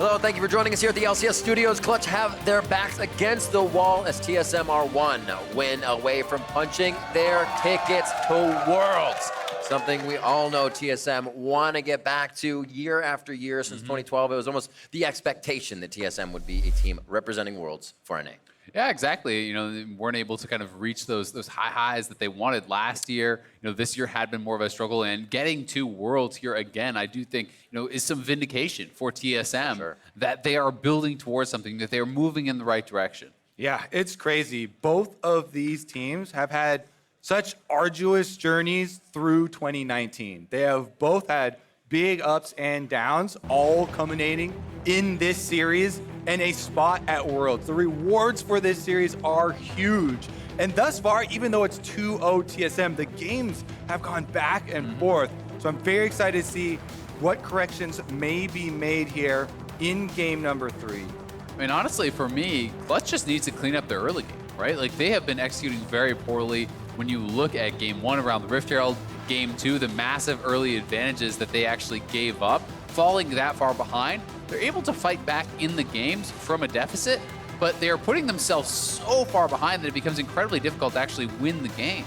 Hello, thank you for joining us here at the LCS studios. Clutch have their backs against the wall as TSM are 1 win away from punching their tickets to Worlds. Something we all know TSM want to get back to year after year since 2012. It was almost the expectation that TSM would be a team representing Worlds for NA. Yeah, exactly. You know, they weren't able to kind of reach those high highs that they wanted last year. You know, this year had been more of a struggle, and getting to Worlds here again, I do think, you know, is some vindication for TSM that they are building towards something, that they are moving in the right direction. Yeah, it's crazy. Both of these teams have had such arduous journeys through 2019. They have both had big ups and downs, all culminating in this series and a spot at Worlds. The rewards for this series are huge. And thus far, even though it's 2-0 TSM, the games have gone back and forth. So I'm very excited to see what corrections may be made here in game number 3. I mean, honestly, for me, Clutch just needs to clean up their early game, right? Like, they have been executing very poorly. When you look at game 1 around the Rift Herald, game 2, the massive early advantages that they actually gave up, falling that far behind, they're able to fight back in the games from a deficit, but they are putting themselves so far behind that it becomes incredibly difficult to actually win the game.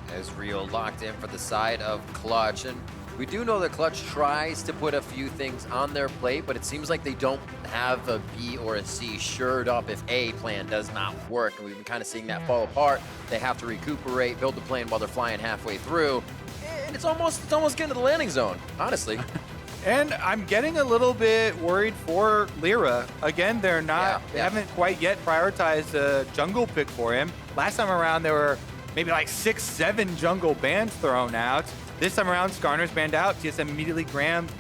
Ezreal locked in for the side of Clutch, and we do know that Clutch tries to put a few things on their plate, but it seems like they don't have a B or a C shored up if A plan does not work, and we've been kind of seeing that fall apart. They have to recuperate, build the plane while they're flying halfway through, and it's almost getting to the landing zone, honestly. And I'm getting a little bit worried for Lira. Again, they haven't quite yet prioritized a jungle pick for him. Last time around, there were maybe like 6-7 jungle bans thrown out. This time around, Skarner's banned out. TSM immediately grabbed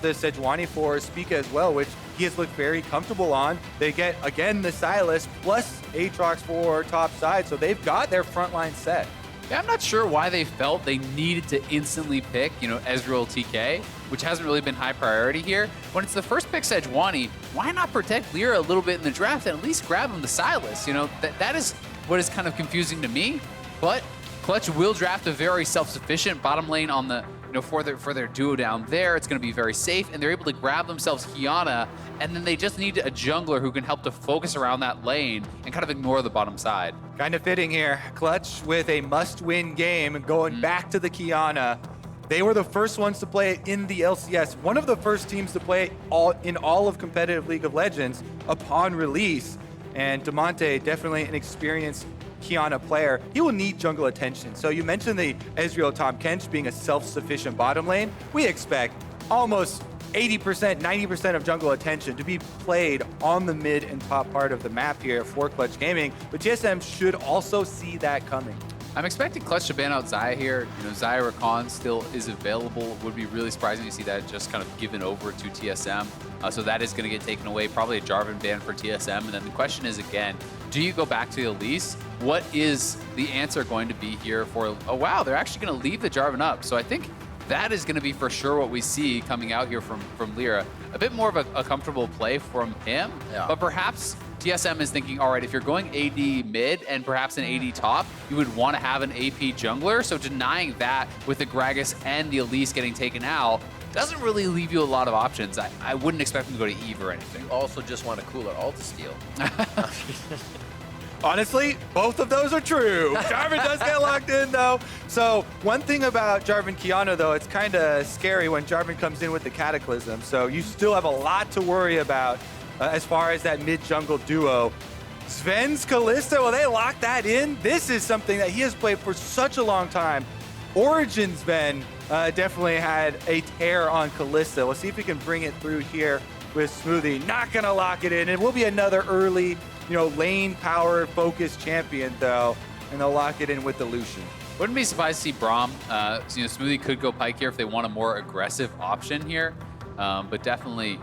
the Sejuani for Spica as well, which he has looked very comfortable on. They get, again, the Sylas plus Aatrox for top side, so they've got their front line set. Yeah, I'm not sure why they felt they needed to instantly pick, you know, Ezreal TK, which hasn't really been high priority here. When it's the first pick Sejuani, why not protect Lira a little bit in the draft and at least grab him the Sylas? You know, that is what is kind of confusing to me. But Clutch will draft a very self-sufficient bottom lane on the, you know, for their duo down there. It's going to be very safe, and they're able to grab themselves Qiyana, and then they just need a jungler who can help to focus around that lane and kind of ignore the bottom side. Kind of fitting here. Clutch with a must-win game going back to the Qiyana. They were the first ones to play it in the LCS, one of the first teams to play it in all of competitive League of Legends upon release. And Damonte, definitely an experienced Qiyana player. He will need jungle attention. So you mentioned the Ezreal Tahm Kench being a self-sufficient bottom lane. We expect almost 80%, 90% of jungle attention to be played on the mid and top part of the map here for Clutch Gaming, but TSM should also see that coming. I'm expecting Clutch to ban out Xayah here. You know, Xayah Rakan still is available. Would be really surprising to see that just kind of given over to TSM. So that is going to get taken away. Probably a Jarvan ban for TSM. And then the question is, again, do you go back to the Elise? What is the answer going to be here for, oh wow, they're actually going to leave the Jarvan up. So I think that is going to be for sure what we see coming out here from Lira. A bit more of a comfortable play from him, but perhaps TSM is thinking, all right, if you're going AD mid and perhaps an AD top, you would want to have an AP jungler. So denying that with the Gragas and the Elise getting taken out doesn't really leave you a lot of options. I wouldn't expect them to go to Eve or anything. You also just want a cooler ult to steal. Honestly, both of those are true. Jarvan does get locked in, though. So one thing about Jarvan Qiyana, though, it's kind of scary when Jarvan comes in with the Cataclysm. So you still have a lot to worry about as far as that mid-jungle duo. Zven's Kalista, well, they locked that in. This is something that he has played for such a long time. Origin Zven definitely had a tear on Kalista. Let's see if we can bring it through here with Smoothie. Not going to lock it in. It will be another early, lane power focused champion, though, and they'll lock it in with the Lucian. Wouldn't be surprised to see Braum. Smoothie could go Pike here if they want a more aggressive option here, but definitely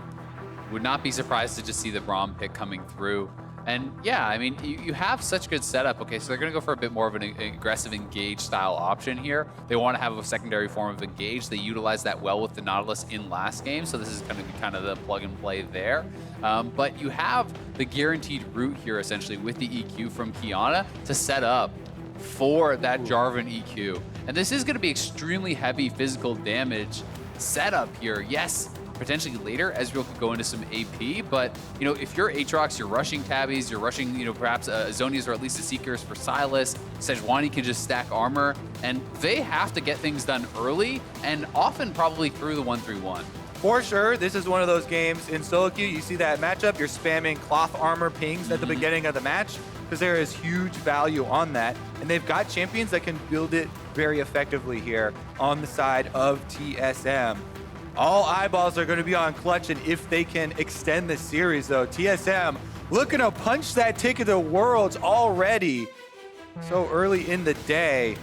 would not be surprised to just see the Braum pick coming through. And yeah, I mean, you have such good setup. Okay, so they're going to go for a bit more of an aggressive engage style option here. They want to have a secondary form of engage. They utilized that well with the Nautilus in last game, so this is going to be kind of the plug and play there. But you have the guaranteed route here essentially with the EQ from Qiyana to set up for that Jarvan EQ. And this is going to be extremely heavy physical damage setup here. Yes, potentially later, Ezreal could go into some AP, but, you know, if you're Aatrox, you're rushing Tabbies, you're rushing, you know, perhaps Zonias or at least the Seekers for Sylas, Sejuani can just stack armor, and they have to get things done early, and often probably through the 1-3-1. For sure, this is one of those games in solo queue. You see that matchup, you're spamming cloth armor pings at the beginning of the match because there is huge value on that. And they've got champions that can build it very effectively here on the side of TSM. All eyeballs are going to be on Clutch, and if they can extend the series, though, TSM looking to punch that ticket to Worlds already so early in the day.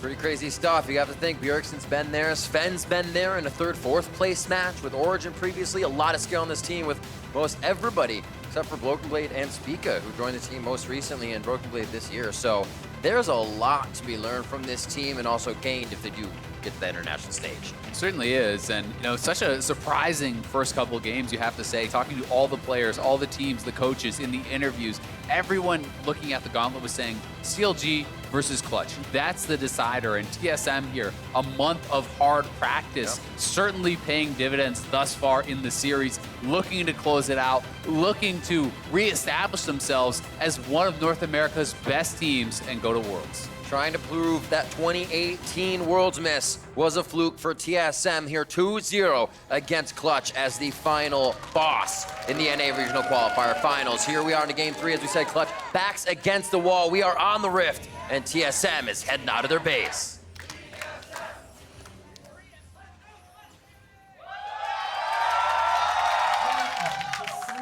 Pretty crazy stuff. You have to think Bjergsen's been there, Zven's been there in a third, fourth place match with Origin previously. A lot of skill on this team with most everybody except for Broken Blade and Spica, who joined the team most recently in Broken Blade this year. So there's a lot to be learned from this team and also gained if they do get to the international stage. It certainly is, and you know, such a surprising first couple of games, you have to say. Talking to all the players, all the teams, the coaches in the interviews, everyone looking at the gauntlet was saying CLG versus Clutch. That's the decider, and TSM here, a month of hard practice, certainly paying dividends thus far in the series, looking to close it out, looking to reestablish themselves as one of North America's best teams and go to Worlds. Trying to prove that 2018 Worlds miss was a fluke for TSM here 2-0 against Clutch as the final boss in the NA Regional Qualifier Finals. Here we are in game 3, as we said, Clutch backs against the wall. We are on the Rift, and TSM is heading out of their base.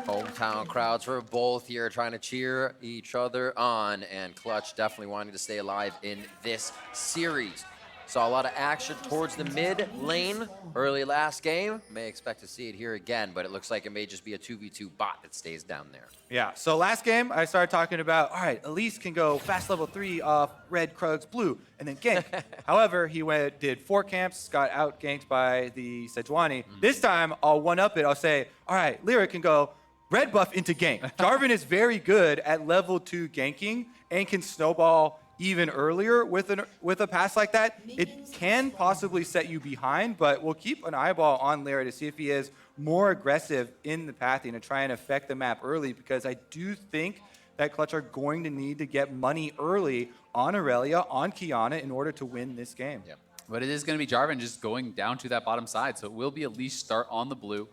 Hometown crowds for both here trying to cheer each other on, and Clutch definitely wanting to stay alive in this series. Saw a lot of action towards the mid lane early last game. May expect to see it here again, but it looks like it may just be a 2v2 bot that stays down there. Yeah, so last game, I started talking about, all right, Elise can go fast level 3 off red, Krugs, blue, and then gank. However, he did 4 camps, got out ganked by the Sejuani. This time, I'll one-up it. I'll say, all right, Lira can go red buff into gank. Jarvan is very good at level 2 ganking and can snowball even earlier with a pass like that. It can possibly set you behind, but we'll keep an eyeball on Lira to see if he is more aggressive in the pathing to try and affect the map early, because I do think that Clutch are going to need to get money early on Irelia, on Qiyana, in order to win this game. Yeah. But it is going to be Jarvan just going down to that bottom side, so it will be at least start on the blue.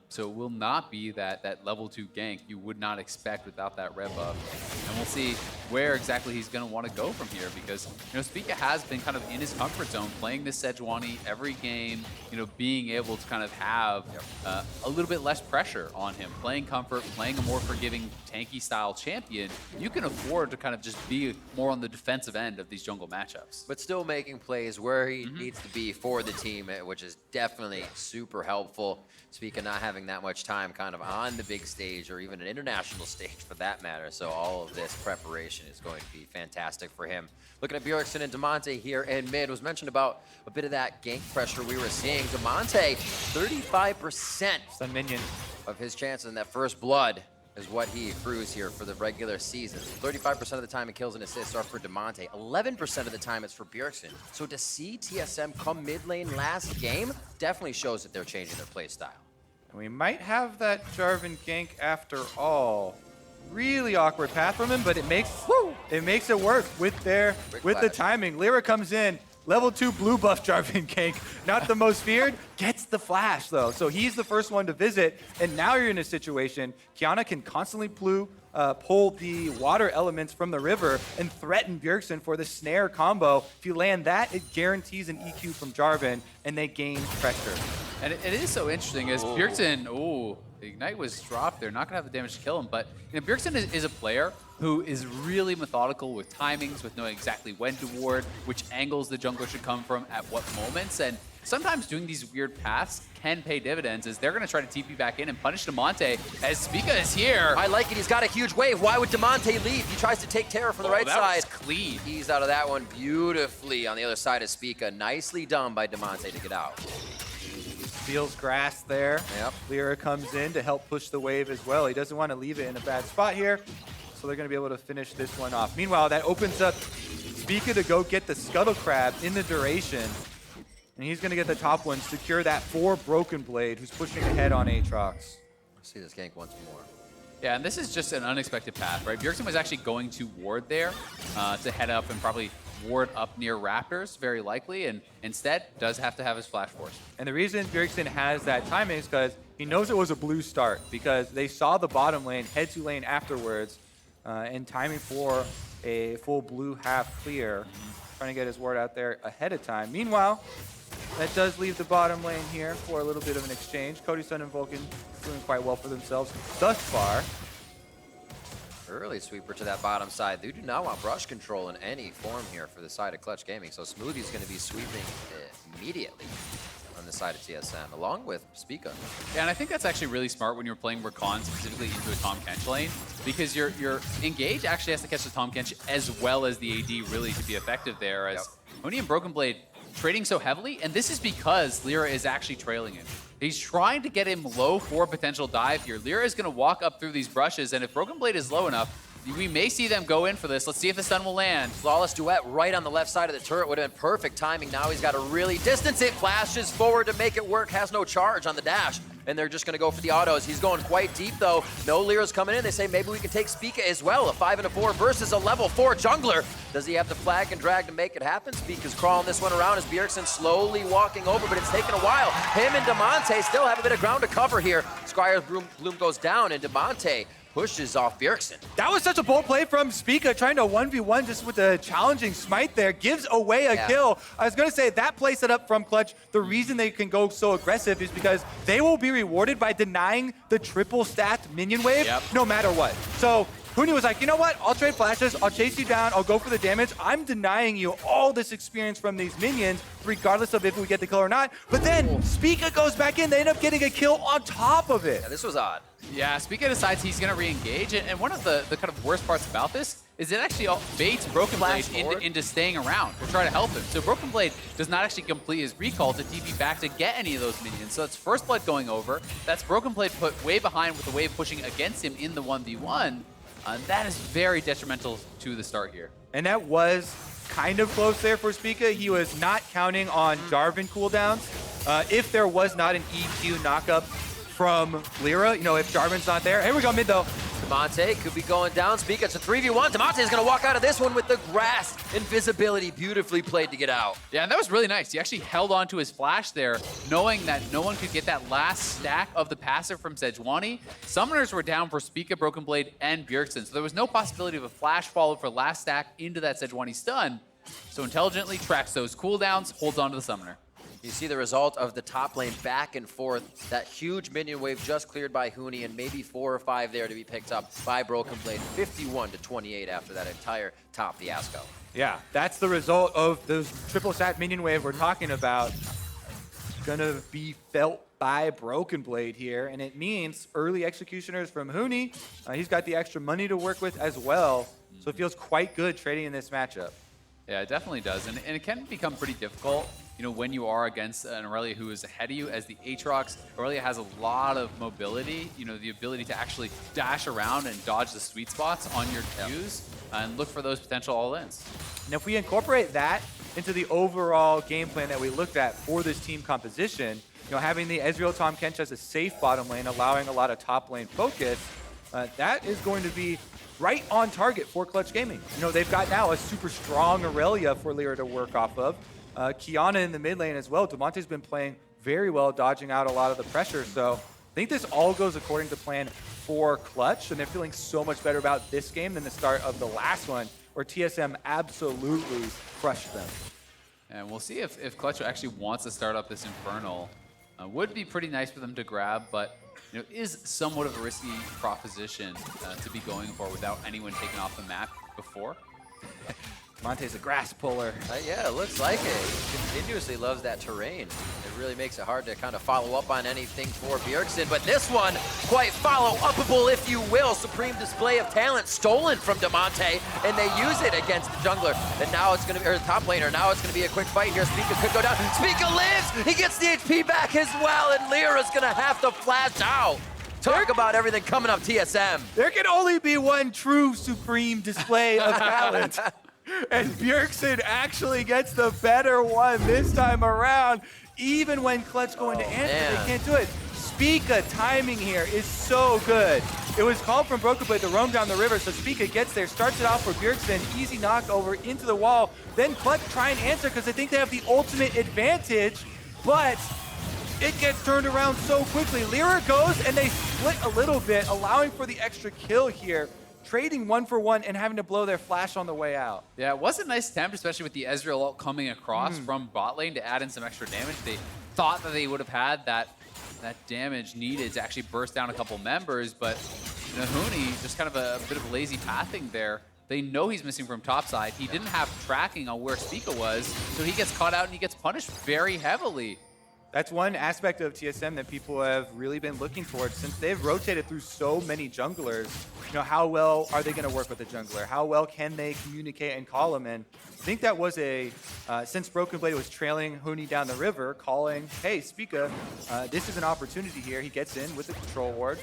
So it will not be that level 2 gank you would not expect without that red buff. And we'll see where exactly he's going to want to go from here, because, you know, Spica has been kind of in his comfort zone, playing this Sejuani every game, you know, being able to kind of have a little bit less pressure on him, playing comfort, playing a more forgiving tanky style champion. You can afford to kind of just be more on the defensive end of these jungle matchups. But still making plays where he needs to be for the team, which is definitely super helpful. Spica not having that much time kind of on the big stage or even an international stage for that matter. So all of this preparation is going to be fantastic for him. Looking at Bjergsen and Damonte here in mid, was mentioned about a bit of that gank pressure we were seeing. Damonte, 35% Sun minion of his chances in that first blood is what he accrues here for the regular season. 35% of the time it kills and assists are for Damonte. 11% of the time it's for Bjergsen. So to see TSM come mid lane last game definitely shows that they're changing their play style. And we might have that Jarvan gank after all. Really awkward path from him, but it makes it work with the timing. Lira comes in, level 2 blue buff Jarvan gank, not the most feared, gets the flash though. So he's the first one to visit, and now you're in a situation, Qiyana can constantly pull the water elements from the river and threaten Bjergsen for the snare combo. If you land that, it guarantees an EQ from Jarvan, and they gain pressure. And it is so interesting as Bjergsen, the Ignite was dropped there, not going to have the damage to kill him, but you know, Bjergsen is a player who is really methodical with timings, with knowing exactly when to ward, which angles the jungler should come from at what moments, and sometimes doing these weird paths can pay dividends as they're going to try to TP back in and punish Damonte as Spica is here. I like it. He's got a huge wave. Why would Damonte leave? He tries to take Terra from the right side. That was clean. He's out of that one beautifully on the other side of Spica. Nicely done by Damonte to get out. Feels grass there. Yep. Lira comes in to help push the wave as well. He doesn't want to leave it in a bad spot here, so they're going to be able to finish this one off. Meanwhile, that opens up Spica to go get the Scuttle Crab in the duration. and he's going to get the top one, secure that for Broken Blade, who's pushing ahead on Aatrox. Let's see this gank once more. Yeah, and this is just an unexpected path, right? Bjergsen was actually going to ward there to head up and probably ward up near Raptors, very likely, and instead does have to have his flash force. And the reason Bjergsen has that timing is because he knows it was a blue start, because they saw the bottom lane head to lane afterwards, and timing for a full blue half clear, trying to get his ward out there ahead of time. Meanwhile, that does leave the bottom lane here for a little bit of an exchange. Cody Sun and Vulcan doing quite well for themselves thus far. Early sweeper to that bottom side. They do not want brush control in any form here for the side of Clutch Gaming, so Smoothie's going to be sweeping immediately on the side of TSM, along with Spica. Yeah, and I think that's actually really smart when you're playing Rakan specifically into a Tahm Kench lane, because your engage actually has to catch the Tahm Kench as well as the AD really to be effective there, as Huni and Broken Blade trading so heavily, and this is because Lira is actually trailing him. He's trying to get him low for potential dive here. Lira is going to walk up through these brushes, and if Broken Blade is low enough, we may see them go in for this. Let's see if the stun will land. Flawless duet right on the left side of the turret would have been perfect timing. Now he's got to really distance it, flashes forward to make it work, has no charge on the dash, and they're just going to go for the autos. He's going quite deep, though. No Lira's coming in. They say maybe we can take Spica as well. A 5 and a 4 versus a level 4 jungler. Does he have the flag and drag to make it happen? Spica's crawling this one around as Bjergsen slowly walking over, but it's taken a while. Him and Damonte still have a bit of ground to cover here. Squire's Bloom goes down, and Damonte pushes off Bjergsen. That was such a bold play from Spica, trying to 1v1 just with a challenging smite there. Gives away a kill. I was going to say, that play set up from Clutch, the reason they can go so aggressive is because they will be rewarded by denying the triple stacked minion wave no matter what. So Huni was like, you know what? I'll trade flashes. I'll chase you down. I'll go for the damage. I'm denying you all this experience from these minions, regardless of if we get the kill or not. But then Spica goes back in. They end up getting a kill on top of it. Yeah, this was odd. Yeah, Spica decides he's going to re-engage, and one of the kind of worst parts about this is it actually baits Broken Blade into staying around or try to help him. So Broken Blade does not actually complete his recall to TP back to get any of those minions. So it's First Blood going over. That's Broken Blade put way behind with the wave pushing against him in the 1v1. And that is very detrimental to the start here. And that was kind of close there for Spica. He was not counting on Jarvan cooldowns. If there was not an EQ knockup from Lira, you know, if Jarvan's not there. Here we go, mid though. Damonte could be going down. Spica, it's a 3v1. Damonte is going to walk out of this one with the grass invisibility. Beautifully played to get out. Yeah, and that was really nice. He actually held on to his flash there, knowing that no one could get that last stack of the passive from Sejuani. Summoners were down for Spica, Broken Blade, and Bjergsen, so there was no possibility of a flash follow for last stack into that Sejuani stun. So intelligently tracks those cooldowns, holds on to the Summoner. You see the result of the top lane back and forth. That huge minion wave just cleared by Huni, and maybe 4 or 5 there to be picked up by Broken Blade. 51-28 after that entire top fiasco. Yeah, that's the result of those triple stack minion wave we're talking about. Gonna be felt by Broken Blade here, and it means early executioners from Huni. He's got the extra money to work with as well, so it feels quite good trading in this matchup. Yeah, it definitely does, and it can become pretty difficult, you know, when you are against an Irelia who is ahead of you. As the Aatrox, Irelia has a lot of mobility, you know, the ability to actually dash around and dodge the sweet spots on your Qs and look for those potential all-ins. And if we incorporate that into the overall game plan that we looked at for this team composition, you know, having the Ezreal Tahm Kench as a safe bottom lane, allowing a lot of top lane focus, that is going to be right on target for Clutch Gaming. You know, they've got now a super strong Irelia for Lira to work off of. Qiyana in the mid lane as well. Damonte's been playing very well, dodging out a lot of the pressure. So I think this all goes according to plan for Clutch, and they're feeling so much better about this game than the start of the last one, where TSM absolutely crushed them. And we'll see if Clutch actually wants to start up this Infernal. Would be pretty nice for them to grab, but you know, is somewhat of a risky proposition to be going for without anyone taking off the map before. Monte's a grass puller. Yeah, it looks like it. He continuously loves that terrain. It really makes it hard to kind of follow up on anything for Bjergsen, but this one, quite follow-upable, if you will. Supreme display of talent stolen from Damonte, and they use it against the jungler. And now it's going to be, or the top laner, now it's going to be a quick fight here. Spica could go down. Spica lives! He gets the HP back as well, and Lira's going to have to flash out. Talk about everything coming up TSM. There can only be one true Supreme display of talent. And Bjergsen actually gets the better one this time around. Even when Clutch going to answer, they can't do it. Spica timing here is so good. It was called from Broken Blade to roam down the river, so Spica gets there, starts it off for Bjergsen, easy knock over into the wall. Then Clutch try and answer because they think they have the ultimate advantage, but it gets turned around so quickly. Lira goes and they split a little bit, allowing for the extra kill here, trading 1-for-1 and having to blow their flash on the way out. Yeah, it was a nice attempt, especially with the Ezreal ult coming across from bot lane to add in some extra damage. They thought that they would have had that damage needed to actually burst down a couple members, but Huni, just kind of a bit of lazy pathing there. They know he's missing from topside. He didn't have tracking on where Spica was, so he gets caught out and he gets punished very heavily. That's one aspect of TSM that people have really been looking towards since they've rotated through so many junglers. How well are they going to work with the jungler? How well can they communicate and call them in? I think that was since Broken Blade was trailing Huni down the river, calling, hey, Spica, this is an opportunity here. He gets in with the control ward,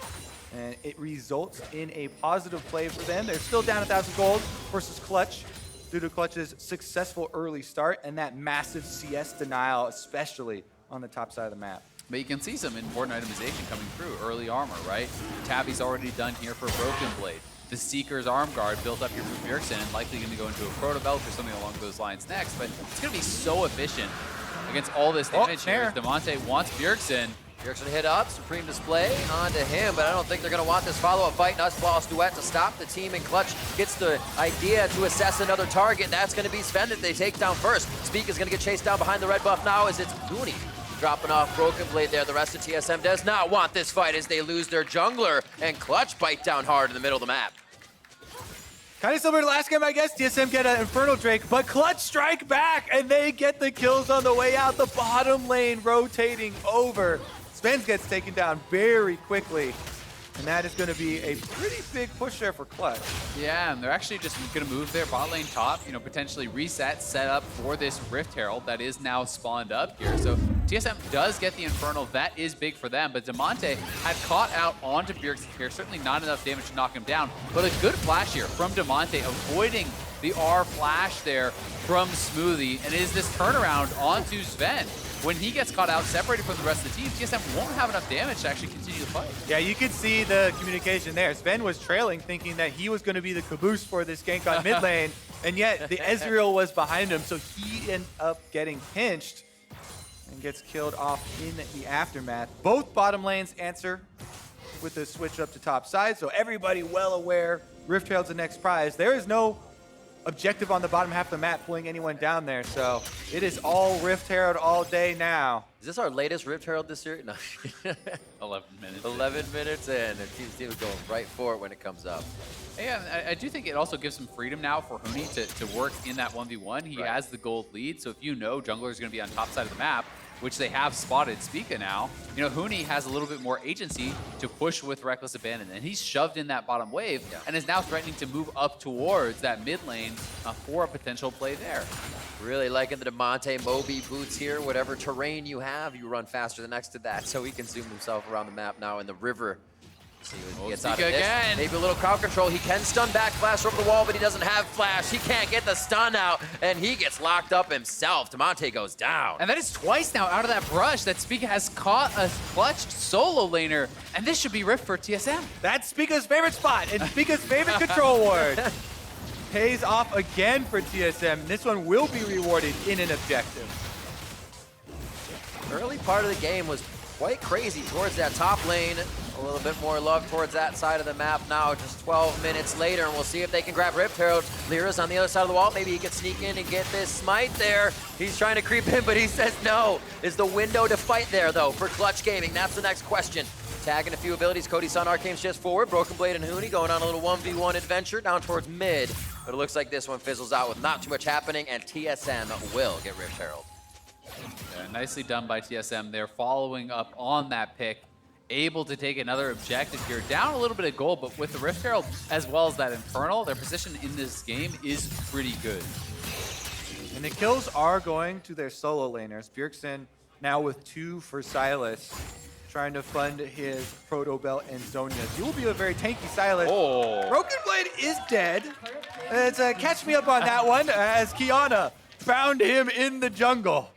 and it results in a positive play for them. They're still down 1,000 gold versus Clutch due to Clutch's successful early start and that massive CS denial, especially on the top side of the map. But you can see some important itemization coming through. Early armor, right? Tabby's already done here for Broken Blade. The Seeker's arm guard built up here for Bjergsen and likely going to go into a proto belt or something along those lines next. But it's going to be so efficient against all this damage here. Damonte wants Bjergsen. Bjergsen hit up, Supreme Display onto him, but I don't think they're going to want this follow-up fight. Nuts Flawless Duet to stop the team, and Clutch gets the idea to assess another target. That's going to be Zven that they take down first. Speak is going to get chased down behind the red buff now as it's Huni dropping off Broken Blade there. The rest of TSM does not want this fight as they lose their jungler, and Clutch bite down hard in the middle of the map. Kind of similar to last game, I guess. TSM get an Infernal Drake, but Clutch strike back, and they get the kills on the way out. The bottom lane rotating over. Zven gets taken down very quickly, and that is going to be a pretty big push there for Clutch. Yeah, and they're actually just going to move their bot lane top, potentially reset, set up for this Rift Herald that is now spawned up here. So TSM does get the Infernal. That is big for them, but Damonte had caught out onto Bjergsen here. Certainly not enough damage to knock him down, but a good flash here from Damonte, avoiding the R flash there from Smoothie, and it is this turnaround onto Zven. When he gets caught out, separated from the rest of the team, TSM won't have enough damage to actually continue the fight. Yeah, you could see the communication there. Zven was trailing, thinking that he was going to be the caboose for this gank on mid lane, and yet the Ezreal was behind him, so he ended up getting pinched and gets killed off in the aftermath. Both bottom lanes answer with the switch up to top side, so everybody well aware Rift Herald's the next prize. There is no objective on the bottom half of the map pulling anyone down there, so it is all Rift Herald all day now. Is this our latest Rift Herald this year? No. 11 minutes 11 minutes in, and team's going right for it when it comes up. Yeah, I do think it also gives some freedom now for Huni to work in that 1v1. He has the gold lead, so if jungler is going to be on top side of the map, which they have spotted Spica now, Huni has a little bit more agency to push with Reckless Abandon, and he's shoved in that bottom wave and is now threatening to move up towards that mid lane for a potential play there. Really liking the Damonte Moby boots here. Whatever terrain you have, you run faster than next to that, so he can zoom himself around the map now in the river. See what he gets out of this. Again. Maybe a little crowd control. He can stun back Flash over the wall, but he doesn't have Flash. He can't get the stun out, and he gets locked up himself. Damonte goes down. And that is twice now out of that brush that Spica has caught a Clutch solo laner, and this should be Rift for TSM. That's Spica's favorite spot and Spica's favorite control ward. Pays off again for TSM. This one will be rewarded in an objective. Early part of the game was quite crazy towards that top lane. A little bit more love towards that side of the map now, just 12 minutes later, and we'll see if they can grab Rift Herald. Lira's on the other side of the wall. Maybe he can sneak in and get this smite there. He's trying to creep in, but he says no. Is the window to fight there, though, for Clutch Gaming? That's the next question. Tagging a few abilities. Cody Sun, Arcane's just forward. Broken Blade and Huni going on a little 1v1 adventure down towards mid. But it looks like this one fizzles out with not too much happening, and TSM will get Rift Herald. Yeah, nicely done by TSM. They're following up on that pick. Able to take another objective here. Down a little bit of gold, but with the Rift Herald as well as that Infernal, their position in this game is pretty good. And the kills are going to their solo laners. Bjergsen now with 2 for Sylas, trying to fund his Proto Belt and Zonias. He will be a very tanky Sylas. Oh. Broken Blade is dead. It's catch me up on that one as Qiyana found him in the jungle.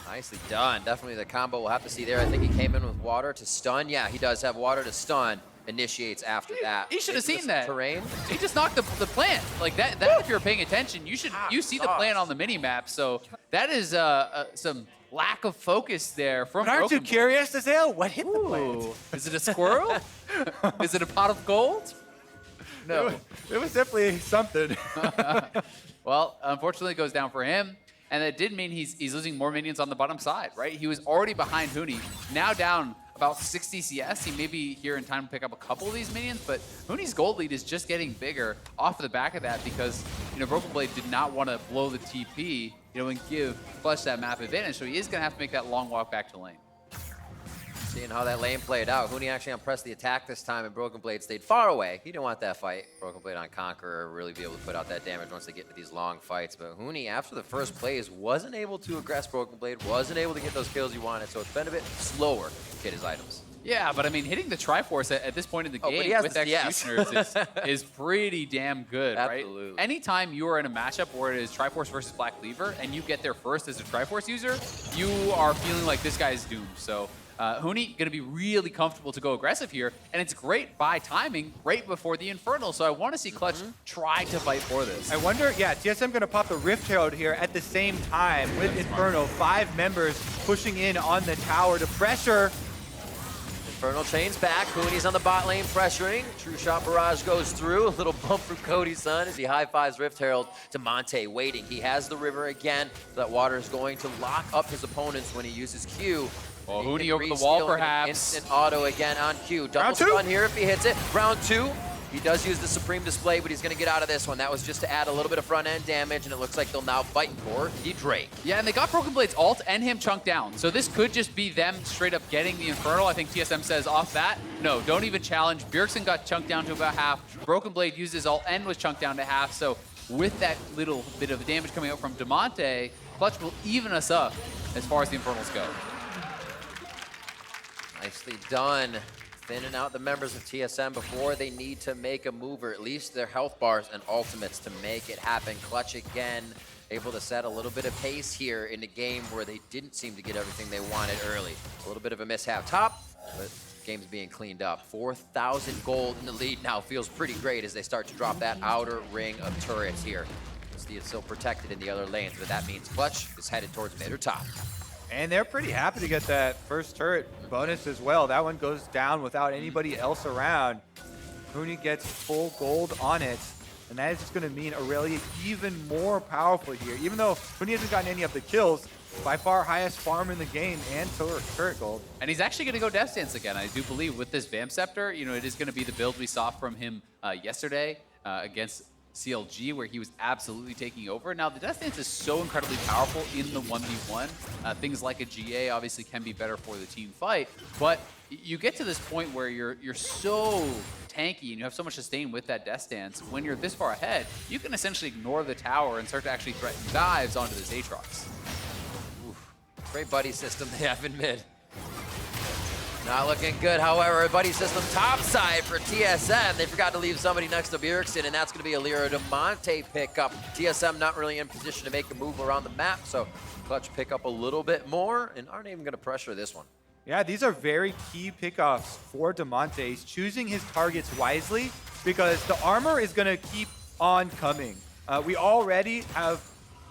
Nicely done. Definitely the combo we'll have to see there. I think he came in with water to stun. Yeah, he does have water to stun. Initiates after that. He should have Into seen the that. terrain. He just knocked the plant. Like that if you're paying attention, you see the plant on the mini map. So that is some lack of focus there from But aren't you Broken curious, Ezreal? What hit the plant? Blade. Is it a squirrel? Is it a pot of gold? No. It was definitely something. Well, unfortunately, it goes down for him. And that did mean he's losing more minions on the bottom side, right? He was already behind Huni, now down about 60 CS. He may be here in time to pick up a couple of these minions, but Huni's gold lead is just getting bigger off of the back of that because, Broken Blade did not want to blow the TP, and give Flush that map advantage. So he is going to have to make that long walk back to lane. Seeing how that lane played out. Huni actually pressed the attack this time, and Broken Blade stayed far away. He didn't want that fight. Broken Blade on Conqueror really be able to put out that damage once they get to these long fights. But Huni, after the first plays, wasn't able to aggress Broken Blade, wasn't able to get those kills he wanted, so it's been a bit slower to get his items. Yeah, but I mean, hitting the Triforce at this point in the game with Executioners is pretty damn good, Absolutely. Right? Anytime you are in a matchup where it is Triforce versus Black Cleaver and you get there first as a Triforce user, you are feeling like this guy is doomed. So Huni going to be really comfortable to go aggressive here, and it's great by timing right before the Infernal. So I want to see Clutch try to fight for this. I wonder, TSM going to pop the Rift Herald here at the same time with Inferno. 5 members pushing in on the tower to pressure. Infernal chains back. Huni's on the bot lane pressuring. True Shot Barrage goes through. A little bump from Cody Sun as he high-fives Rift Herald. Damonte waiting. He has the river again. So that water is going to lock up his opponents when he uses Q. Well, Huni over the wall, perhaps. Instant auto again on Q. Double stun here if he hits it. Round 2. He does use the Supreme Display, but he's going to get out of this one. That was just to add a little bit of front-end damage, and it looks like they'll now fight for the Drake. Yeah, and they got Broken Blade's ult and him chunked down. So this could just be them straight up getting the Infernal. I think TSM says off that, no, don't even challenge. Bjergsen got chunked down to about half. Broken Blade used his ult and was chunked down to half. So with that little bit of damage coming out from Damonte, Clutch will even us up as far as the Infernals go. Nicely done. Thinning out the members of TSM before they need to make a move, or at least their health bars and ultimates to make it happen. Clutch again, able to set a little bit of pace here in a game where they didn't seem to get everything they wanted early. A little bit of a mishap top, but game's being cleaned up. 4,000 gold in the lead now feels pretty great as they start to drop that outer ring of turrets here. Steve is still protected in the other lanes, but that means Clutch is headed towards mid or top. And they're pretty happy to get that first turret bonus as well. That one goes down without anybody else around. Huni gets full gold on it, and that is just going to mean Irelia even more powerful here. Even though Huni hasn't gotten any of the kills, by far highest farm in the game and turret gold. And he's actually going to go Death Stance again, I do believe, with this Vamp Scepter. It is going to be the build we saw from him yesterday against CLG, where he was absolutely taking over. Now, the Death Stance is so incredibly powerful in the 1v1. Things like a GA obviously can be better for the team fight, but you get to this point where you're so tanky and you have so much sustain with that Death Stance. When you're this far ahead, you can essentially ignore the tower and start to actually threaten dives onto this Aatrox. Great buddy system they have in mid. Not looking good, however. Buddy system top side for TSM. They forgot to leave somebody next to Bjergsen, and that's going to be a Lira Damonte pickup. TSM not really in position to make a move around the map, so Clutch pick up a little bit more and aren't even going to pressure this one. Yeah, these are very key pickoffs for Damonte. He's choosing his targets wisely because the armor is going to keep on coming. We already have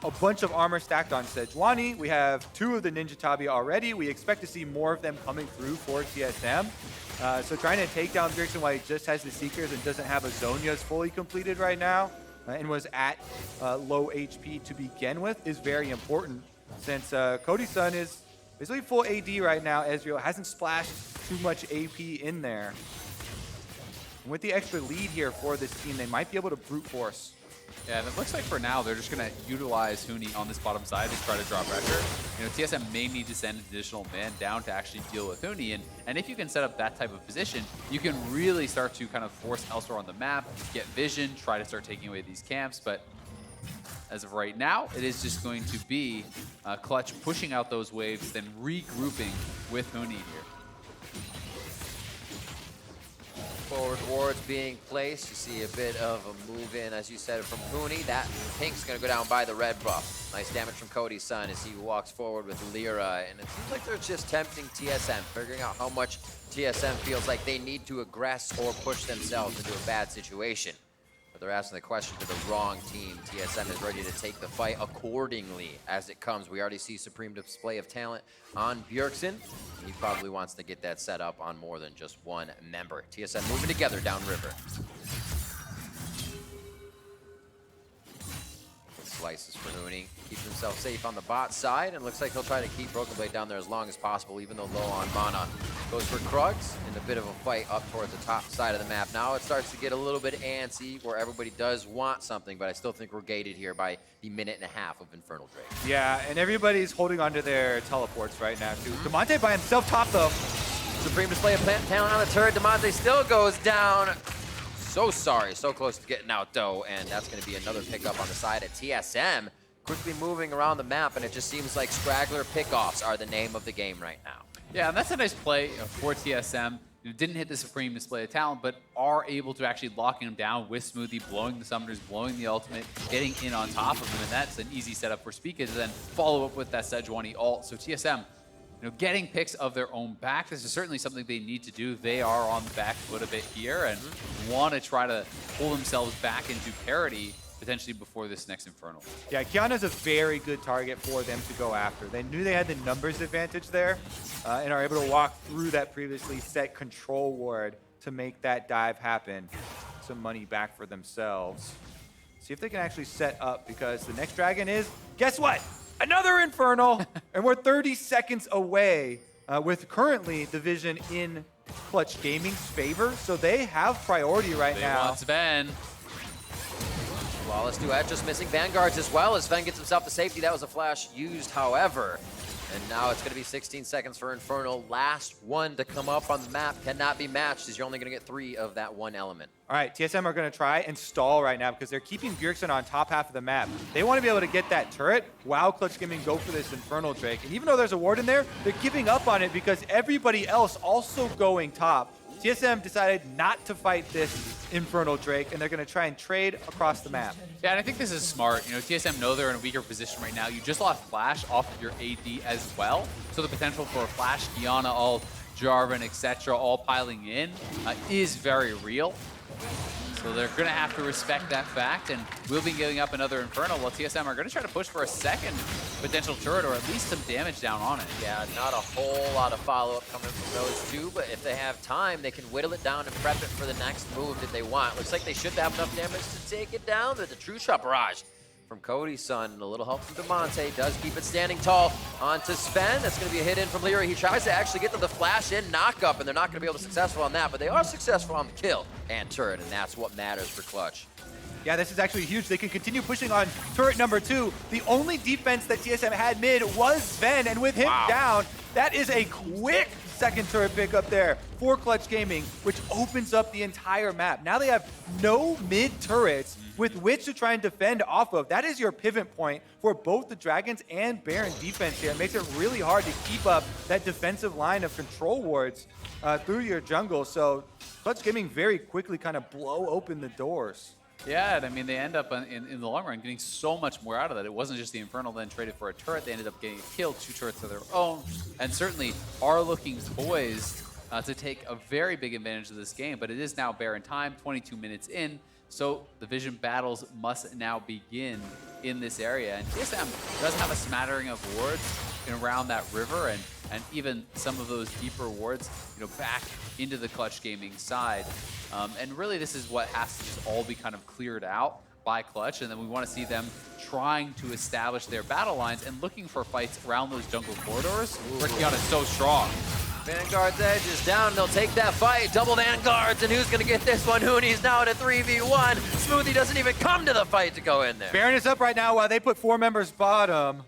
a bunch of armor stacked on Sejuani. We have 2 of the Ninja Tabi already. We expect to see more of them coming through for TSM. So trying to take down Bjergsen while he just has the Seekers and doesn't have a Zhonya's fully completed right now and was at low HP to begin with is very important since Cody Sun is basically full AD right now. Ezreal hasn't splashed too much AP in there. And with the extra lead here for this team, they might be able to brute force. Yeah, and it looks like for now they're just going to utilize Huni on this bottom side to try to draw pressure. TSM may need to send additional man down to actually deal with Huni, and if you can set up that type of position, you can really start to kind of force elsewhere on the map, get vision, try to start taking away these camps, but as of right now, it is just going to be Clutch pushing out those waves, then regrouping with Huni here. forward wards being placed. You see a bit of a move in, as you said, from Huni. That pink's gonna go down by the red buff. Nice damage from Cody Sun as he walks forward with Lira. And it seems like they're just tempting TSM, figuring out how much TSM feels like they need to aggress or push themselves into a bad situation. But they're asking the question to the wrong team. TSM is ready to take the fight accordingly as it comes. We already see supreme display of talent on Bjergsen. He probably wants to get that set up on more than just one member. TSM moving together downriver. Slices for Huni. Keeps himself safe on the bot side, and looks like he'll try to keep Broken Blade down there as long as possible, even though low on mana. Goes for Krugs in a bit of a fight up towards the top side of the map. Now it starts to get a little bit antsy where everybody does want something, but I still think we're gated here by the minute and a half of Infernal Drake. Yeah, and everybody's holding onto their teleports right now, too. Damonte by himself top, though. Supreme display of talent on the turret. Damonte still goes down. So sorry, so close to getting out, though, and that's going to be another pickup on the side at TSM. Quickly moving around the map, and it just seems like straggler pickoffs are the name of the game right now. Yeah, and that's a nice play for TSM. Didn't hit the supreme display of talent, but are able to actually lock him down with Smoothie, blowing the summoners, blowing the ultimate, getting in on top of him, and that's an easy setup for Spica to then follow up with that Sejuani ult. So TSM, getting picks of their own back, this is certainly something they need to do. They are on the back foot a bit here and want to try to pull themselves back into parity potentially before this next Infernal. Yeah, Qiyana's a very good target for them to go after. They knew they had the numbers advantage there and are able to walk through that previously set control ward to make that dive happen. Some money back for themselves. See if they can actually set up, because the next dragon is, guess what? Another Infernal! And we're 30 seconds away with currently the vision in Clutch Gaming's favor. So they have priority right now. They want Zven. Flawless duet, just missing Vanguards as well as Zven gets himself to safety. That was a flash used, however. And now it's going to be 16 seconds for Infernal. Last one to come up on the map cannot be matched, as you're only going to get 3 of that one element. All right, TSM are going to try and stall right now because they're keeping Bjergsen on top half of the map. They want to be able to get that turret while Clutch Gaming go for this Infernal Drake. And even though there's a ward in there, they're giving up on it because everybody else also going top. TSM decided not to fight this Infernal Drake, and they're going to try and trade across the map. Yeah, and I think this is smart. TSM know they're in a weaker position right now. You just lost Flash off of your AD as well, so the potential for a Flash, Qiyana, all Jarvan, etc., all piling in is very real. So they're going to have to respect that fact, and we'll be giving up another Infernal, while TSM are going to try to push for a second potential turret, or at least some damage down on it. Yeah, not a whole lot of follow-up coming from those two, but if they have time, they can whittle it down and prep it for the next move that they want. Looks like they should have enough damage to take it down. There's a true shot barrage from Cody Sun, and a little help from Damonte does keep it standing tall onto Zven. That's going to be a hit in from Lira. He tries to actually get to the flash in knock-up, and they're not going to be able to be successful on that, but they are successful on the kill and turret, and that's what matters for Clutch. Yeah, this is actually huge. They can continue pushing on turret number 2. The only defense that TSM had mid was Zven, and with him down, that is a quick second turret pick up there for Clutch Gaming, which opens up the entire map. Now they have no mid turrets with which to try and defend off of. That is your pivot point for both the Dragons and Baron defense here. It makes it really hard to keep up that defensive line of control wards through your jungle. So Clutch Gaming very quickly kind of blow open the doors. Yeah, and I mean, they end up in the long run getting so much more out of that. It wasn't just the Infernal then traded for a turret. They ended up getting killed, 2 turrets of their own, and certainly are looking poised to take a very big advantage of this game. But it is now Baron time, 22 minutes in. So the vision battles must now begin in this area. And TSM does have a smattering of wards around that river, and even some of those deeper wards, back into the Clutch Gaming side. And really this is what has to just all be kind of cleared out by Clutch, and then we want to see them trying to establish their battle lines and looking for fights around those jungle corridors where Qiyana is so strong. Vanguard's edge is down. They'll take that fight. Double Vanguards, and who's going to get this one? Huni's now at a 3v1. Smoothie doesn't even come to the fight to go in there. Baron is up right now while they put 4 members bottom.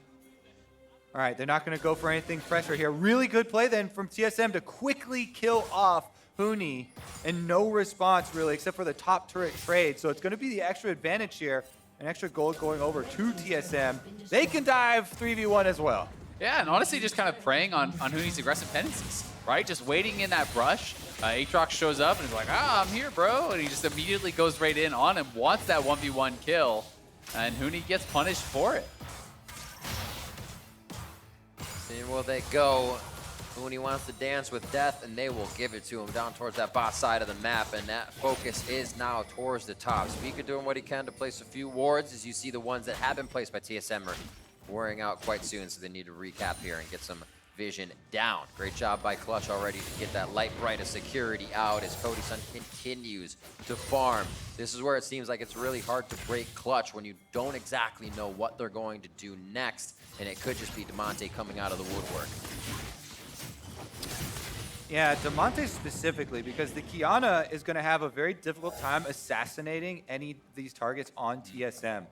All right, they're not going to go for anything fresher here. Really good play then from TSM to quickly kill off Huni, and no response really except for the top turret trade. So it's going to be the extra advantage here. An extra gold going over to TSM. They can dive 3v1 as well. Yeah, and honestly just kind of preying on Huni's aggressive tendencies, right? Just waiting in that brush, Aatrox shows up and is like, I'm here, bro. And he just immediately goes right in on him, wants that 1v1 kill. And Huni gets punished for it. Seeing where they go. Huni wants to dance with death, and they will give it to him down towards that bot side of the map, and that focus is now towards the top. Spica doing what he can to place a few wards, as you see the ones that have been placed by TSM are wearing out quite soon, so they need to recap here and get some vision down. Great job by Clutch already to get that light bright of security out as Cody Sun continues to farm. This is where it seems like it's really hard to break Clutch when you don't exactly know what they're going to do next, and it could just be Damonte coming out of the woodwork. Yeah, Damonte specifically, because the Qiyana is going to have a very difficult time assassinating any of these targets on TSM.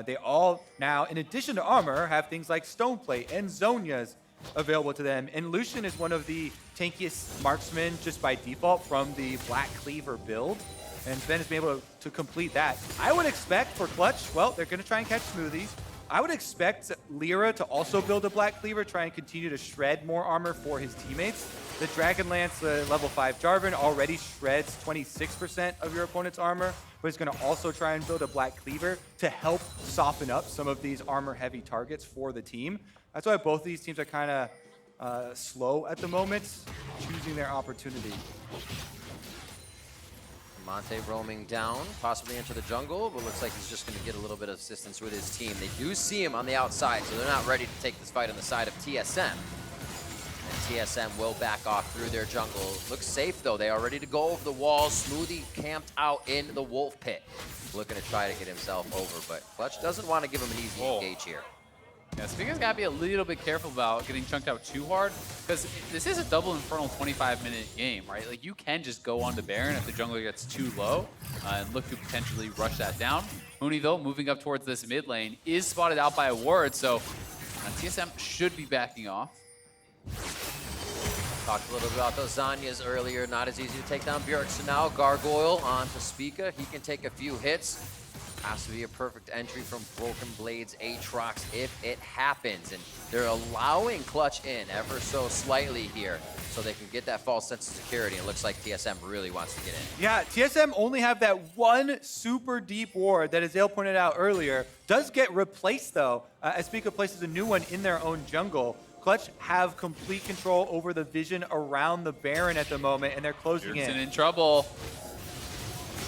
They all now, in addition to armor, have things like Stoneplate and Zhonya's available to them. And Lucian is one of the tankiest marksmen just by default from the Black Cleaver build. And Zven has been able to complete that. I would expect for Clutch, well, they're going to try and catch Smoothies. I would expect Lira to also build a Black Cleaver, try and continue to shred more armor for his teammates. The Dragonlance level 5 Jarvan already shreds 26% of your opponent's armor, but he's going to also try and build a Black Cleaver to help soften up some of these armor-heavy targets for the team. That's why both of these teams are kind of slow at the moment, choosing their opportunity. Monte roaming down, possibly into the jungle, but looks like he's just going to get a little bit of assistance with his team. They do see him on the outside, so they're not ready to take this fight on the side of TSM. And TSM will back off through their jungle. Looks safe, though. They are ready to go over the wall. Smoothie camped out in the wolf pit, looking to try to get himself over, but Clutch doesn't want to give him an easy engage here. Yeah, Spica's got to be a little bit careful about getting chunked out too hard, because this is a double Infernal 25-minute game, right? Like, you can just go on to Baron if the jungler gets too low and look to potentially rush that down. Huni, though, moving up towards this mid lane, is spotted out by a ward, so TSM should be backing off. Talked a little bit about those Zanyas earlier. Not as easy to take down Bjergsen now. Gargoyle onto Spica. He can take a few hits. Has to be a perfect entry from Broken Blades Aatrox if it happens. And they're allowing Clutch in ever so slightly here so they can get that false sense of security. It looks like TSM really wants to get in. Yeah, TSM only have that one super deep ward that, as Ale pointed out earlier, does get replaced, though, as Spica places a new one in their own jungle. Clutch have complete control over the vision around the Baron at the moment, and they're closing in. In trouble.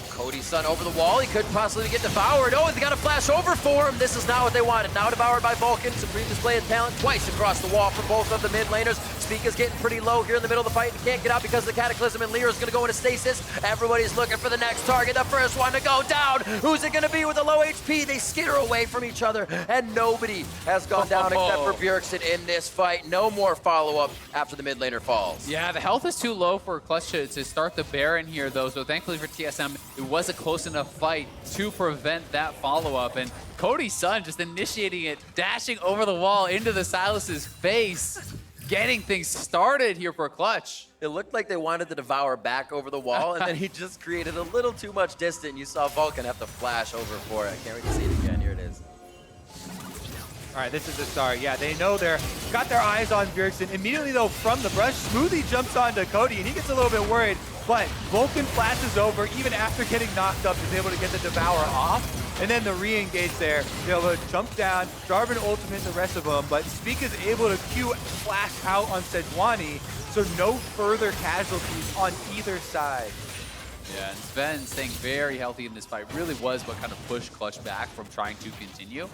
Cody Sun over the wall. He could possibly get devoured. Oh, they got a flash over for him. This is not what they wanted. Now devoured by Vulcan. Supreme display of talent twice across the wall for both of the mid laners. Spica's getting pretty low here in the middle of the fight and can't get out because of the Cataclysm, and Lira's going to go into stasis. Everybody's looking for the next target, the first one to go down. Who's it going to be with a low HP? They skitter away from each other, and nobody has gone down except for Bjergsen in this fight. No more follow-up after the mid laner falls. Yeah, the health is too low for Clutch to start the Baron here, though, so thankfully for TSM, it was a close enough fight to prevent that follow-up. And Cody Sun just initiating it, dashing over the wall into the Sylas's face, getting things started here for Clutch. It looked like they wanted to devour back over the wall, and then he just created a little too much distance. You saw Vulcan have to flash over for it. I can't wait to see it again. Here it is. All right, this is the start. Yeah, they know they're got their eyes on Bjergsen. Immediately, though, from the brush, Smoothie jumps onto Cody, and he gets a little bit worried. But Vulcan flashes over, even after getting knocked up, is able to get the Devour off. And then the re-engage there, they're able to jump down, Jarvan ultimate the rest of them, but Spica's able to Q flash out on Sejuani, so no further casualties on either side. Yeah, and Zven staying very healthy in this fight really was what kind of pushed Clutch back from trying to continue.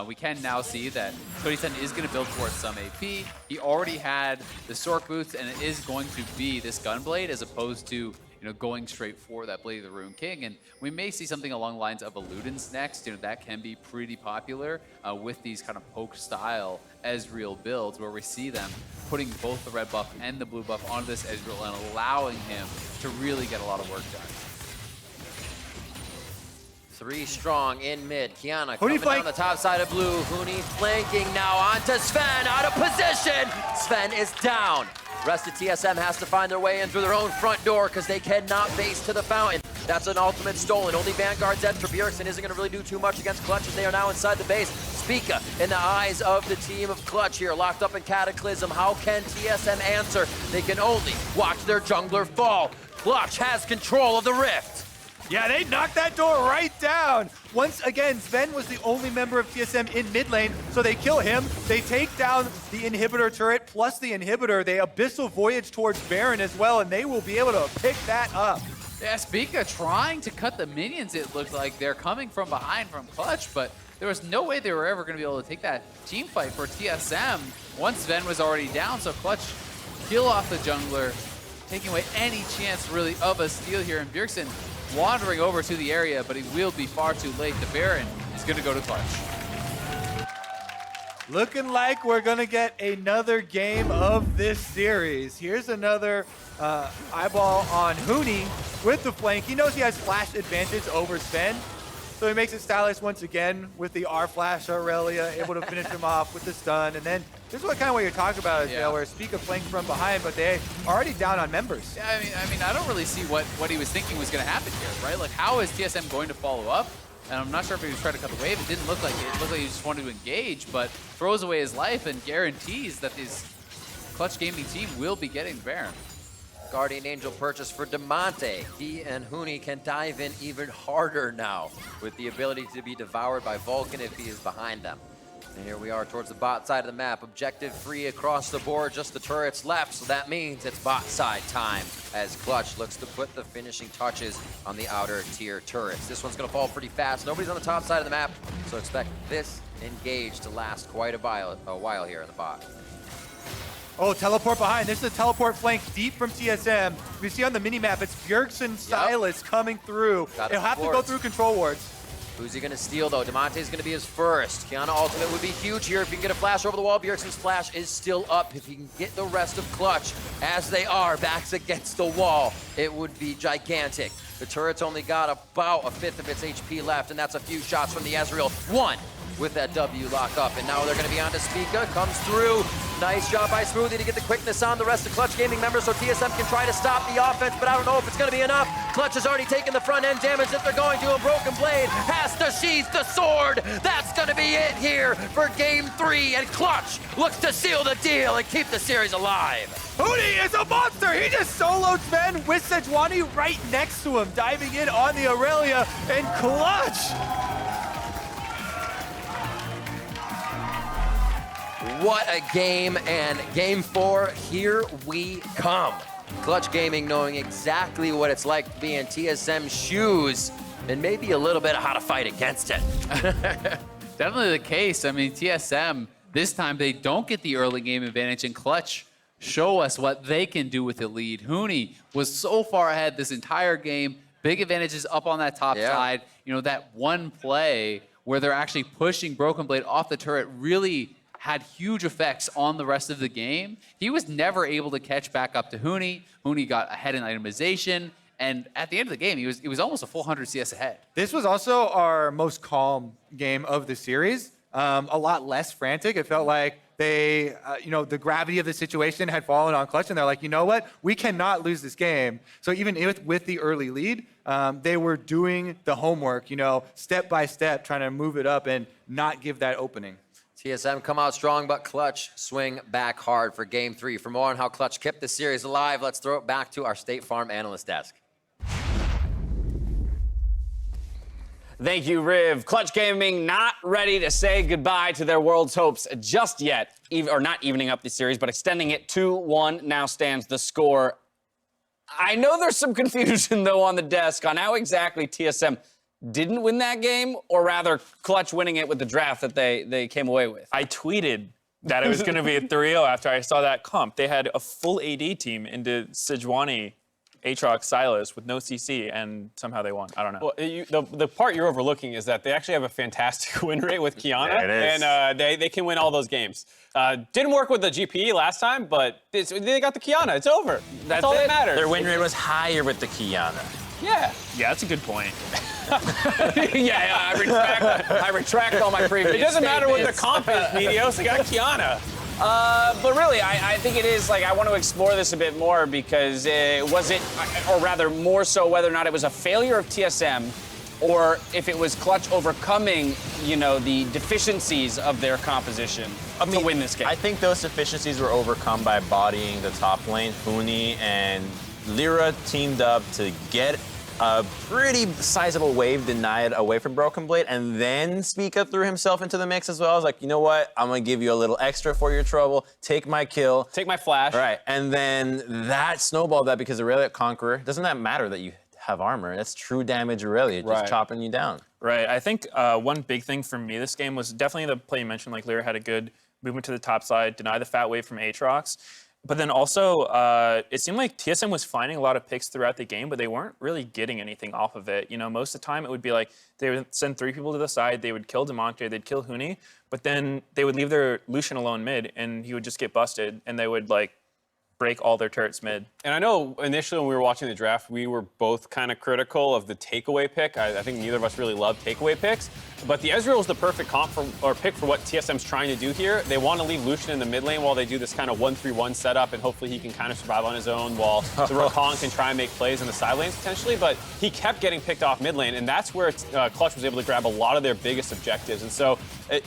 We can now see that Cody Sun is going to build towards some AP. He already had the Sork boots, and it is going to be this Gunblade as opposed to going straight for that Blade of the Rune King. And we may see something along the lines of a Ludens next. That can be pretty popular with these kind of poke-style Ezreal builds, where we see them putting both the red buff and the blue buff onto this Ezreal and allowing him to really get a lot of work done. 3 strong in mid. Qiyana Huni coming down the top side of blue. Huni flanking now onto Zven, out of position. Zven is down. Rest of TSM has to find their way in through their own front door because they cannot base to the fountain. That's an ultimate stolen. Only Vanguard's dead for Bjergsen isn't going to really do too much against Clutch as they are now inside the base. Spica in the eyes of the team of Clutch here, locked up in Cataclysm. How can TSM answer? They can only watch their jungler fall. Clutch has control of the Rift. Yeah, they knocked that door right down. Once again, Zven was the only member of TSM in mid lane, so they kill him. They take down the inhibitor turret plus the inhibitor. They abyssal voyage towards Baron as well, and they will be able to pick that up. Yeah, Spica trying to cut the minions, it looked like. They're coming from behind from Clutch, but there was no way they were ever going to be able to take that team fight for TSM. Once Zven was already down, so Clutch kill off the jungler, taking away any chance really of a steal here. And Bjergsen wandering over to the area, but he will be far too late. The Baron is going to go to Clutch. Looking like we're going to get another game of this series. Here's another eyeball on Huni with the flank. He knows he has flash advantage over Zven, so he makes it stylish once again with the R flash Irelia, able to finish him off with the stun. And then this is what you're talking about, is, where Spica flanked from behind, but they are already down on members. Yeah, I mean, I don't really see what he was thinking was going to happen here, right? Like, how is TSM going to follow up? And I'm not sure if he was trying to cut the wave. It didn't look like it. It looked like he just wanted to engage, but throws away his life and guarantees that this Clutch Gaming team will be getting the Baron. Guardian Angel purchase for Damonte. He and Huni can dive in even harder now with the ability to be devoured by Vulcan if he is behind them. And here we are towards the bot side of the map. Objective free across the board, just the turrets left, so that means it's bot side time as Clutch looks to put the finishing touches on the outer tier turrets. This one's gonna fall pretty fast. Nobody's on the top side of the map, so expect this engage to last quite a while here in the bot. Oh, teleport behind. This is a teleport flank deep from TSM. We see on the mini-map, it's Bjergsen Sylas coming through. They'll have to go through control wards. Who's he going to steal, though? Damonte's going to be his first. Qiyana ultimate would be huge here if he can get a flash over the wall. Bjergsen's flash is still up. If he can get the rest of Clutch, as they are, backs against the wall, it would be gigantic. The turret's only got about a fifth of its HP left, and that's a few shots from the Ezreal. One with that W lock up, and now they're going to be on to Spica. Comes through. Nice job by Smoothie to get the quickness on the rest of Clutch Gaming members so TSM can try to stop the offense, but I don't know if it's going to be enough. Clutch has already taken the front end damage if they're going to. A Broken Blade has to sheath the sword. That's going to be it here for Game 3, and Clutch looks to seal the deal and keep the series alive. Huni is a monster! He just soloed Zven with Sejuani right next to him, diving in on the Irelia, and Clutch! What a game, and Game 4, here we come. Clutch Gaming knowing exactly what it's like to be in TSM's shoes, and maybe a little bit of how to fight against it. Definitely the case. I mean, TSM, this time they don't get the early game advantage, and Clutch show us what they can do with the lead. Huni was so far ahead this entire game. Big advantages up on that top side. You know, that one play where they're actually pushing Broken Blade off the turret really had huge effects on the rest of the game. He was never able to catch back up to Huni. Huni got ahead in itemization, and at the end of the game, he was almost a full 100 CS ahead. This was also our most calm game of the series. A lot less frantic. It felt like they, the gravity of the situation had fallen on Clutch, and they're like, you know what? We cannot lose this game. So even with the early lead, they were doing the homework, step by step, trying to move it up and not give that opening. TSM come out strong, but Clutch swing back hard for Game 3. For more on how Clutch kept the series alive, let's throw it back to our State Farm analyst desk. Thank you, Riv. Clutch Gaming not ready to say goodbye to their world's hopes just yet, or not evening up the series, but extending it 2-1 now stands the score. I know there's some confusion, though, on the desk on how exactly TSM didn't win that game, or rather Clutch winning it with the draft that they came away with. I tweeted that it was going to be a 3-0 after I saw that comp. They had a full AD team into Sejuani, Aatrox, Sylas with no CC, and somehow they won. I don't know. Well, the part you're overlooking is that they actually have a fantastic win rate with Qiyana, It is. and they can win all those games. Didn't work with the GPE last time, but they got the Qiyana. It's over. That's all that matters. Their win rate was higher with the Qiyana. Yeah. Yeah, that's a good point. yeah, I retract all my previous It doesn't matter what the statements. comp is, Medios. They got Qiyana. But really, I think it is, I want to explore this a bit more because was it, or rather more so whether or not it was a failure of TSM or if it was Clutch overcoming, you know, the deficiencies of their composition to win this game. I think those deficiencies were overcome by bodying the top lane. Huni and Lira teamed up to get a pretty sizable wave denied away from Broken Blade, and then Spica threw himself into the mix as well. I was like, you know what? I'm gonna give you a little extra for your trouble. Take my kill. Take my flash. Right, and then that snowballed that because Irelia Conqueror, doesn't that matter that you have armor? That's true damage Irelia, just chopping you down. Right, I think one big thing for me this game was definitely the play you mentioned, like Lira had a good movement to the top side, deny the fat wave from Aatrox. But then also, it seemed like TSM was finding a lot of picks throughout the game, but they weren't really getting anything off of it. You know, most of the time it would be like they would send 3 people to the side, they would kill Damonte, they'd kill Huni, but then they would leave their Lucian alone mid, and he would just get busted, and they would like break all their turrets mid. And I know initially when we were watching the draft, we were both kind of critical of the takeaway pick. I think neither of us really love takeaway picks, but the Ezreal is the perfect pick for what TSM's trying to do here. They want to leave Lucian in the mid lane while they do this kind of 1-3-1 setup, and hopefully he can kind of survive on his own while the Rakan can try and make plays in the side lanes potentially, but he kept getting picked off mid lane, and that's where Clutch was able to grab a lot of their biggest objectives. And so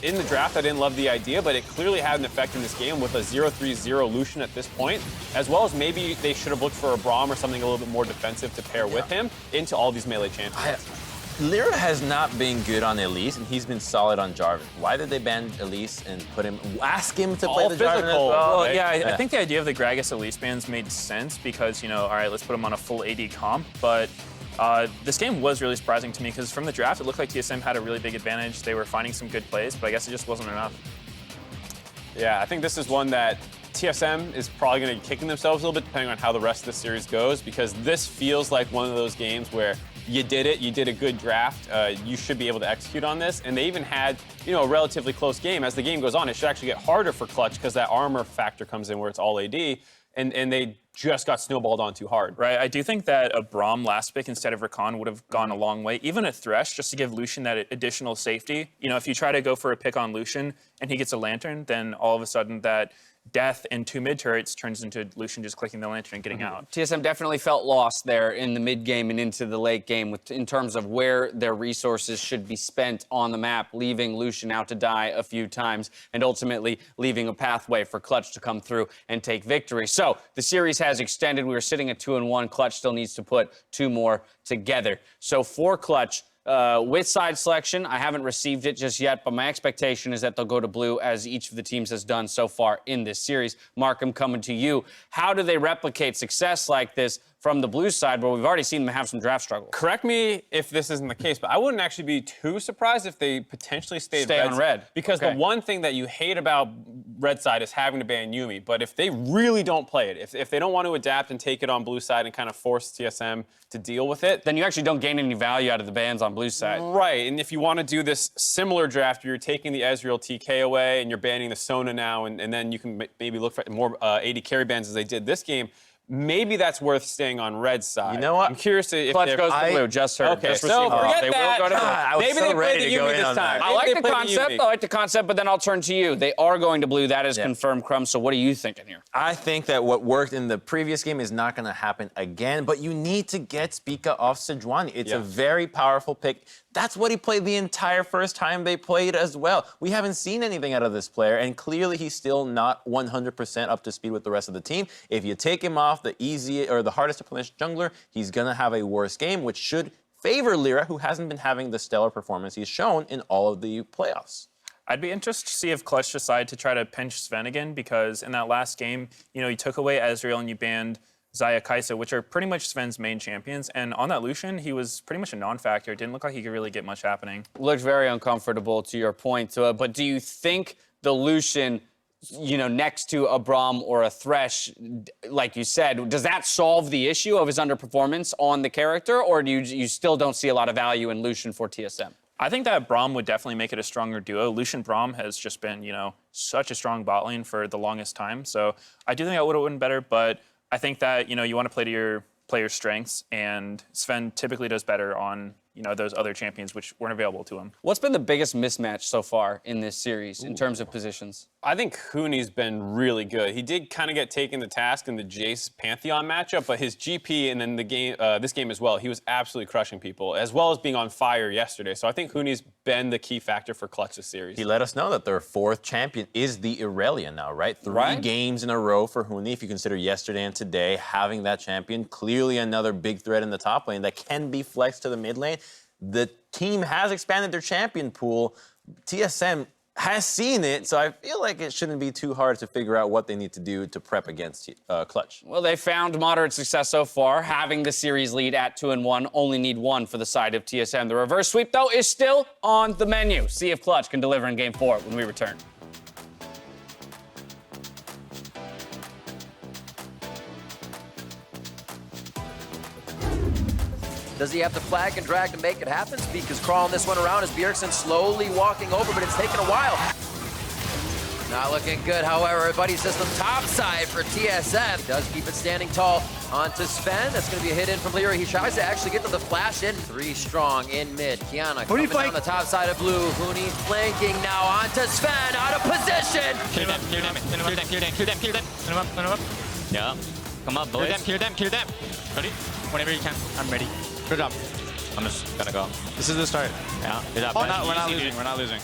in the draft, I didn't love the idea, but it clearly had an effect in this game with a 0-3-0 Lucian at this point, as well as maybe they should have looked for a Braum or something a little bit more defensive to pair with him into all these melee champions. Lira has not been good on Elise, and he's been solid on Jarvan. Why did they ban Elise and ask him to play the Jarvan as well? Well, yeah, I think the idea of the Gragas Elise bans made sense because, you know, all right, let's put him on a full AD comp, but this game was really surprising to me because from the draft, it looked like TSM had a really big advantage. They were finding some good plays, but I guess it just wasn't enough. Yeah, I think this is one that TSM is probably going to be kicking themselves a little bit depending on how the rest of the series goes, because this feels like one of those games where you did it, you did a good draft, you should be able to execute on this. And they even had, you know, a relatively close game. As the game goes on, it should actually get harder for Clutch because that armor factor comes in where it's all AD, and they just got snowballed on too hard. Right, I do think that a Braum last pick instead of Rakan would have gone a long way. Even a Thresh, just to give Lucian that additional safety. You know, if you try to go for a pick on Lucian and he gets a Lantern, then all of a sudden that death and 2 mid turrets turns into Lucian just clicking the Lantern and getting out. TSM definitely felt lost there in the mid game and into the late game in terms of where their resources should be spent on the map, leaving Lucian out to die a few times and ultimately leaving a pathway for Clutch to come through and take victory. So the series has extended. We were sitting at 2-1. Clutch still needs to put 2 more together. So for Clutch, with side selection, I haven't received it just yet, but my expectation is that they'll go to blue as each of the teams has done so far in this series. Mark, I'm coming to you. How do they replicate success like this from the blue side where we've already seen them have some draft struggles? Correct me if this isn't the case, but I wouldn't actually be too surprised if they potentially stay on red. Because the one thing that you hate about red side is having to ban Yuumi, but if they really don't play it, if they don't want to adapt and take it on blue side and kind of force TSM to deal with it, then you actually don't gain any value out of the bans on blue side. Right, and if you want to do this similar draft, you're taking the Ezreal TK away and you're banning the Sona now, and then you can maybe look for more AD carry bans as they did this game. Maybe that's worth staying on red side. You know what? I'm curious if Clutch goes to blue, just heard. Okay, just so forget they that. Will go to blue. I was Maybe so they ready play the to go Yuumi in this on time. that. I like the concept, but then I'll turn to you. They are going to blue. That is confirmed, Crumb. So what are you thinking here? I think that what worked in the previous game is not going to happen again, but you need to get Spica off Sejuani. It's a very powerful pick. That's what he played the entire first time they played as well. We haven't seen anything out of this player, and clearly he's still not 100% up to speed with the rest of the team. If you take him off the easy or the hardest to punish jungler, he's going to have a worse game, which should favor Lira, who hasn't been having the stellar performance he's shown in all of the playoffs. I'd be interested to see if Clutch decide to try to pinch Zven again, because in that last game, you know, you took away Ezreal and you banned Xayah, Kai'Sa, which are pretty much Sven's main champions. And on that Lucian, he was pretty much a non-factor. It didn't look like he could really get much happening. Looked very uncomfortable to your point. But do you think the Lucian, you know, next to a Braum or a Thresh, like you said, does that solve the issue of his underperformance on the character? Or do you still don't see a lot of value in Lucian for TSM? I think that Braum would definitely make it a stronger duo. Lucian Braum has just been, you know, such a strong bot lane for the longest time. So I do think that would have been better, but I think that, you know, you want to play to your player's strengths, and Zven typically does better on those other champions which weren't available to him. What's been the biggest mismatch so far in this series in terms of positions? I think Huni's been really good. He did kind of get taken to task in the Jace Pantheon matchup, but his GP and then the game, this game as well, he was absolutely crushing people, as well as being on fire yesterday. So I think Huni's been the key factor for Clutch this series. He let us know that their 4th champion is the Irelia now, right? 3 games in a row for Huni, if you consider yesterday and today having that champion. Clearly another big threat in the top lane that can be flexed to the mid lane. The team has expanded their champion pool. TSM has seen it, so I feel like it shouldn't be too hard to figure out what they need to do to prep against Clutch. Well, they found moderate success so far, having the series lead at 2-1. Only need 1 for the side of TSM. The reverse sweep, though, is still on the menu. See if Clutch can deliver in Game 4 when we return. Does he have the flag and drag to make it happen? Spica's crawling this one around as Bjergsen slowly walking over, but it's taken a while. Not looking good, however. Buddy system top side for TSM. Does keep it standing tall onto Zven. That's going to be a hit in from Lira. He tries to actually get to the flash in. 3 strong in mid. Qiyana coming down the top side of blue. Huni flanking now onto Zven. Out of position. Kill them, kill them, kill them, kill them, kill them, kill them. Put them up. Yeah. Come up, boys. Kill them, kill them. Ready? Whenever you can. I'm ready. Good job. I'm just gonna go. This is the start. Yeah. We're not losing. We're not losing.